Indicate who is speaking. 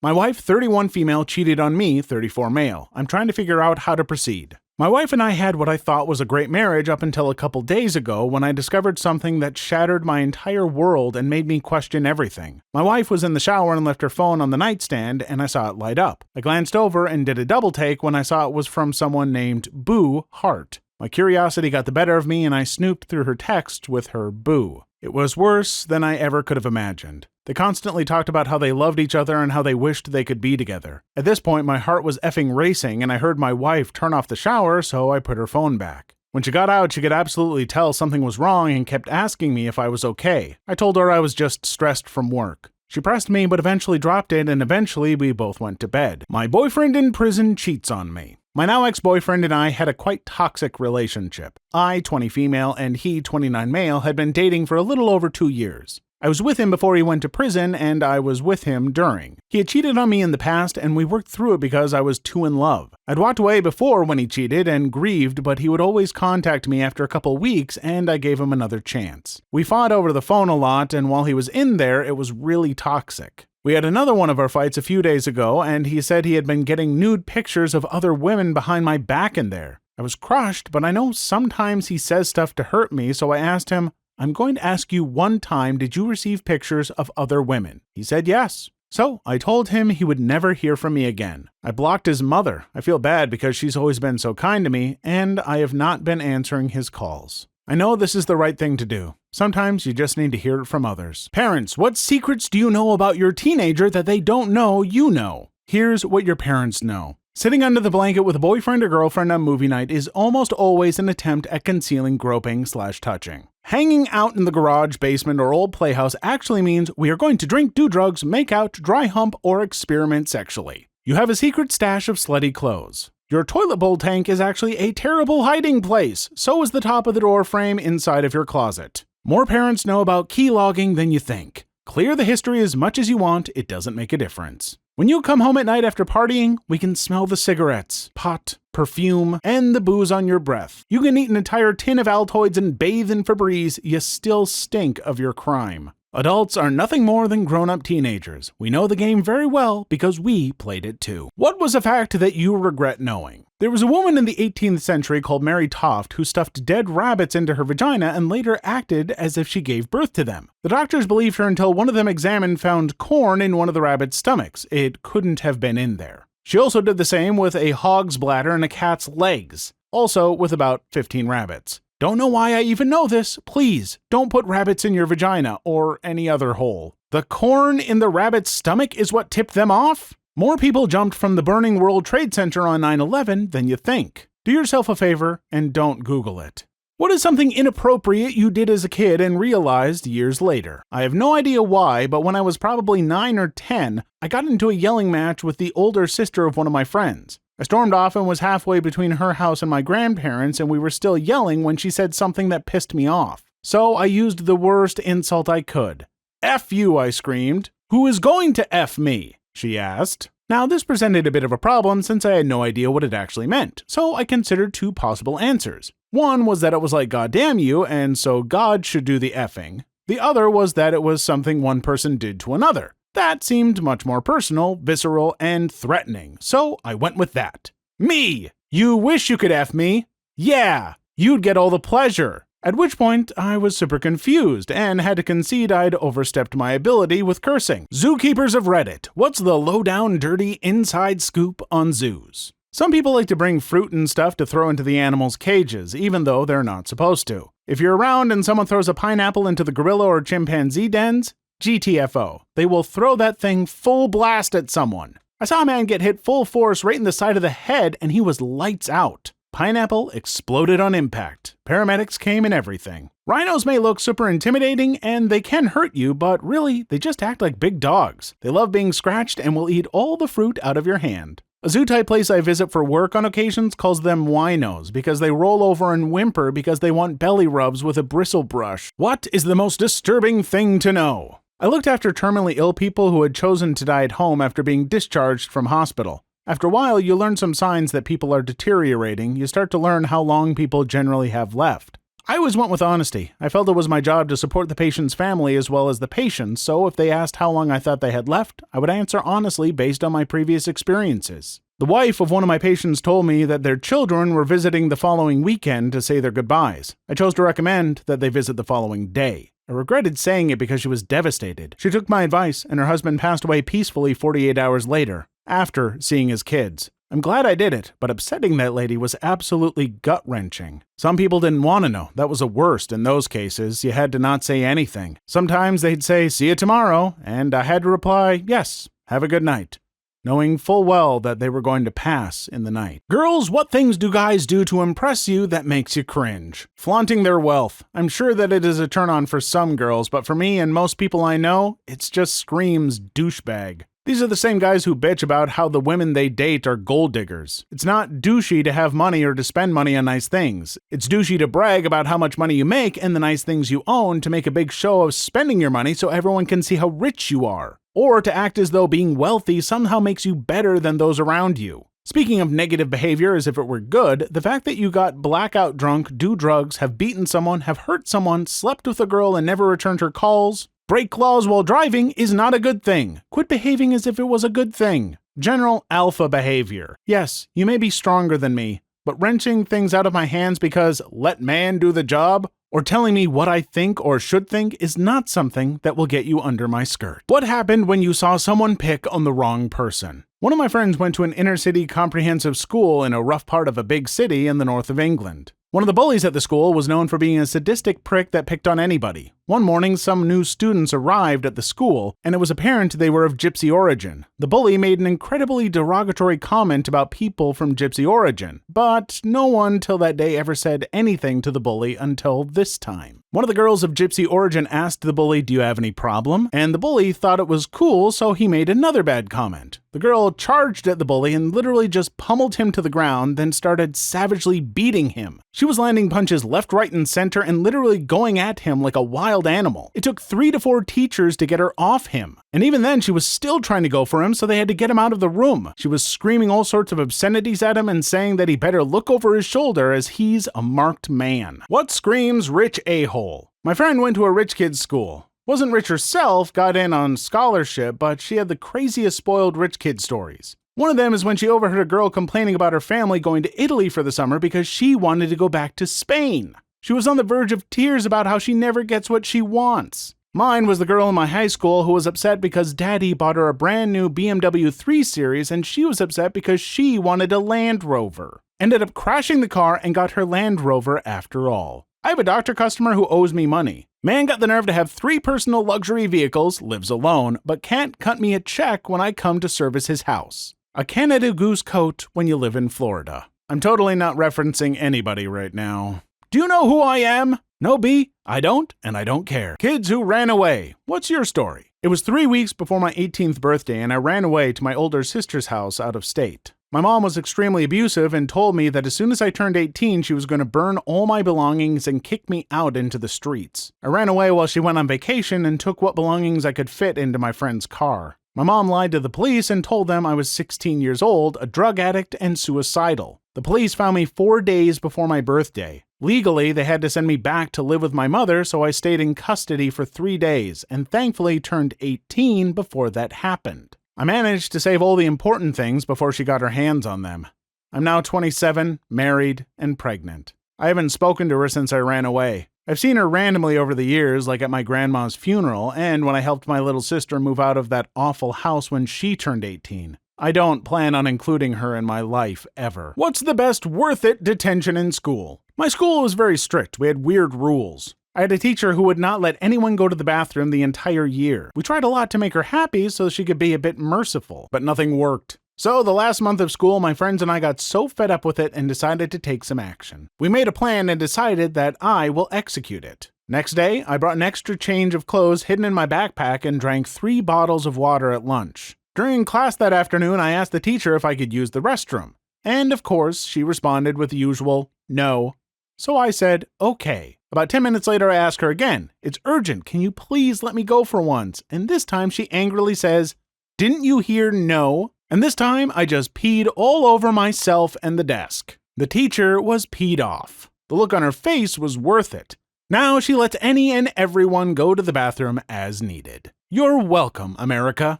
Speaker 1: My wife, 31 female, cheated on me, 34 male. I'm trying to figure out how to proceed. My wife and I had what I thought was a great marriage up until a couple days ago when I discovered something that shattered my entire world and made me question everything. My wife was in the shower and left her phone on the nightstand, and I saw it light up. I glanced over and did a double take when I saw it was from someone named Boo Hart. My curiosity got the better of me, and I snooped through her text with her boo. It was worse than I ever could have imagined. They constantly talked about how they loved each other and how they wished they could be together. At this point, my heart was effing racing, and I heard my wife turn off the shower, so I put her phone back. When she got out, she could absolutely tell something was wrong and kept asking me if I was okay. I told her I was just stressed from work. She pressed me, but eventually dropped it, and eventually we both went to bed. My boyfriend in prison cheats on me. My now ex-boyfriend and I had a quite toxic relationship. I, 20 female, and he, 29 male, had been dating for a little over 2 years. I was with him before he went to prison, and I was with him during. He had cheated on me in the past, and we worked through it because I was too in love. I'd walked away before when he cheated and grieved, but he would always contact me after a couple weeks, and I gave him another chance. We fought over the phone a lot, and while he was in there, it was really toxic. We had another one of our fights a few days ago, and he said he had been getting nude pictures of other women behind my back in there. I was crushed, but I know sometimes he says stuff to hurt me, so I asked him, I'm going to ask you one time, did you receive pictures of other women? He said yes. So I told him he would never hear from me again. I blocked his mother. I feel bad because she's always been so kind to me, and I have not been answering his calls. I know this is the right thing to do. Sometimes you just need to hear it from others. Parents, what secrets do you know about your teenager that they don't know you know? Here's what your parents know. Sitting under the blanket with a boyfriend or girlfriend on movie night is almost always an attempt at concealing groping/touching. Hanging out in the garage, basement, or old playhouse actually means we are going to drink, do drugs, make out, dry hump, or experiment sexually. You have a secret stash of slutty clothes. Your toilet bowl tank is actually a terrible hiding place. So is the top of the door frame inside of your closet. More parents know about key logging than you think. Clear the history as much as you want, it doesn't make a difference. When you come home at night after partying, we can smell the cigarettes, pot, perfume, and the booze on your breath. You can eat an entire tin of Altoids and bathe in Febreze, you still stink of your crime. Adults are nothing more than grown-up teenagers. We know the game very well because we played it too. What was a fact that you regret knowing? There was a woman in the 18th century called Mary Toft who stuffed dead rabbits into her vagina and later acted as if she gave birth to them. The doctors believed her until one of them examined found corn in one of the rabbits' stomachs. It couldn't have been in there. She also did the same with a hog's bladder and a cat's legs, also with about 15 rabbits. Don't know why I even know this. Please, don't put rabbits in your vagina or any other hole. The corn in the rabbit's stomach is what tipped them off? More people jumped from the burning World Trade Center on 9/11 than you think. Do yourself a favor and don't Google it. What is something inappropriate you did as a kid and realized years later? I have no idea why, but when I was probably 9 or 10, I got into a yelling match with the older sister of one of my friends. I stormed off and was halfway between her house and my grandparents, and we were still yelling when she said something that pissed me off. So I used the worst insult I could. F you, I screamed. Who is going to F me? She asked. Now, this presented a bit of a problem since I had no idea what it actually meant, so I considered two possible answers. One was that it was like God damn you, and so God should do the effing. The other was that it was something one person did to another. That seemed much more personal, visceral, and threatening, so I went with that. Me! You wish you could F me? Yeah! You'd get all the pleasure. At which point, I was super confused and had to concede I'd overstepped my ability with cursing. Zookeepers of Reddit, what's the lowdown, dirty, inside scoop on zoos? Some people like to bring fruit and stuff to throw into the animals' cages, even though they're not supposed to. If you're around and someone throws a pineapple into the gorilla or chimpanzee dens, GTFO. They will throw that thing full blast at someone. I saw a man get hit full force right in the side of the head and he was lights out. Pineapple exploded on impact. Paramedics came and everything. Rhinos may look super intimidating and they can hurt you, but really, they just act like big dogs. They love being scratched and will eat all the fruit out of your hand. A zoo-type place I visit for work on occasions calls them winos because they roll over and whimper because they want belly rubs with a bristle brush. What is the most disturbing thing to know? I looked after terminally ill people who had chosen to die at home after being discharged from hospital. After a while, you learn some signs that people are deteriorating. You start to learn how long people generally have left. I always went with honesty. I felt it was my job to support the patient's family as well as the patient, so if they asked how long I thought they had left, I would answer honestly based on my previous experiences. The wife of one of my patients told me that their children were visiting the following weekend to say their goodbyes. I chose to recommend that they visit the following day. I regretted saying it because she was devastated. She took my advice, and her husband passed away peacefully 48 hours later, after seeing his kids. I'm glad I did it, but upsetting that lady was absolutely gut-wrenching. Some people didn't want to know. That was the worst in those cases. You had to not say anything. Sometimes they'd say, "See you tomorrow," and I had to reply, "Yes, have a good night," knowing full well that they were going to pass in the night. Girls, what things do guys do to impress you that makes you cringe? Flaunting their wealth. I'm sure that it is a turn-on for some girls, but for me and most people I know, it just screams douchebag. These are the same guys who bitch about how the women they date are gold diggers. It's not douchey to have money or to spend money on nice things. It's douchey to brag about how much money you make and the nice things you own to make a big show of spending your money so everyone can see how rich you are. Or to act as though being wealthy somehow makes you better than those around you. Speaking of negative behavior as if it were good, the fact that you got blackout drunk, do drugs, have beaten someone, have hurt someone, slept with a girl and never returned her calls, break laws while driving is not a good thing. Quit behaving as if it was a good thing. General alpha behavior. Yes, you may be stronger than me, but wrenching things out of my hands because let man do the job, or telling me what I think or should think is not something that will get you under my skirt. What happened when you saw someone pick on the wrong person? One of my friends went to an inner-city comprehensive school in a rough part of a big city in the north of England. One of the bullies at the school was known for being a sadistic prick that picked on anybody. One morning, some new students arrived at the school, and it was apparent they were of gypsy origin. The bully made an incredibly derogatory comment about people from gypsy origin, but no one till that day ever said anything to the bully until this time. One of the girls of gypsy origin asked the bully, "Do you have any problem?" And the bully thought it was cool, so he made another bad comment. The girl charged at the bully and literally just pummeled him to the ground, then started savagely beating him. She was landing punches left, right, and center and literally going at him like a wild animal. It took 3 to 4 teachers to get her off him. And even then, she was still trying to go for him, so they had to get him out of the room. She was screaming all sorts of obscenities at him and saying that he better look over his shoulder as he's a marked man. What screams rich a-hole? My friend went to a rich kid's school. Wasn't rich herself, got in on scholarship, but she had the craziest spoiled rich kid stories. One of them is when she overheard a girl complaining about her family going to Italy for the summer because she wanted to go back to Spain. She was on the verge of tears about how she never gets what she wants. Mine was the girl in my high school who was upset because Daddy bought her a brand new BMW 3 Series and she was upset because she wanted a Land Rover. Ended up crashing the car and got her Land Rover after all. I have a doctor customer who owes me money. Man got the nerve to have 3 personal luxury vehicles, lives alone, but can't cut me a check when I come to service his house. A Canada Goose coat when you live in Florida. I'm totally not referencing anybody right now. Do you know who I am? No, B, I don't, and I don't care. Kids who ran away. What's your story? It was 3 weeks before my 18th birthday, and I ran away to my older sister's house out of state. My mom was extremely abusive and told me that as soon as I turned 18, she was going to burn all my belongings and kick me out into the streets. I ran away while she went on vacation and took what belongings I could fit into my friend's car. My mom lied to the police and told them I was 16 years old, a drug addict, and suicidal. The police found me 4 days before my birthday. Legally, they had to send me back to live with my mother, so I stayed in custody for 3 days, and thankfully turned 18 before that happened. I managed to save all the important things before she got her hands on them. I'm now 27, married, and pregnant. I haven't spoken to her since I ran away. I've seen her randomly over the years, like at my grandma's funeral, and when I helped my little sister move out of that awful house when she turned 18. I don't plan on including her in my life ever. What's the best worth-it detention in school? My school was very strict. We had weird rules. I had a teacher who would not let anyone go to the bathroom the entire year. We tried a lot to make her happy so she could be a bit merciful, but nothing worked. So the last month of school, my friends and I got so fed up with it and decided to take some action. We made a plan and decided that I will execute it. Next day, I brought an extra change of clothes hidden in my backpack and drank 3 bottles of water at lunch. During class that afternoon, I asked the teacher if I could use the restroom. And of course, she responded with the usual, no. So I said, okay. About 10 minutes later, I asked her again, it's urgent, can you please let me go for once? And this time she angrily says, didn't you hear no? And this time I just peed all over myself and the desk. The teacher was peed off. The look on her face was worth it. Now she lets any and everyone go to the bathroom as needed. You're welcome, America.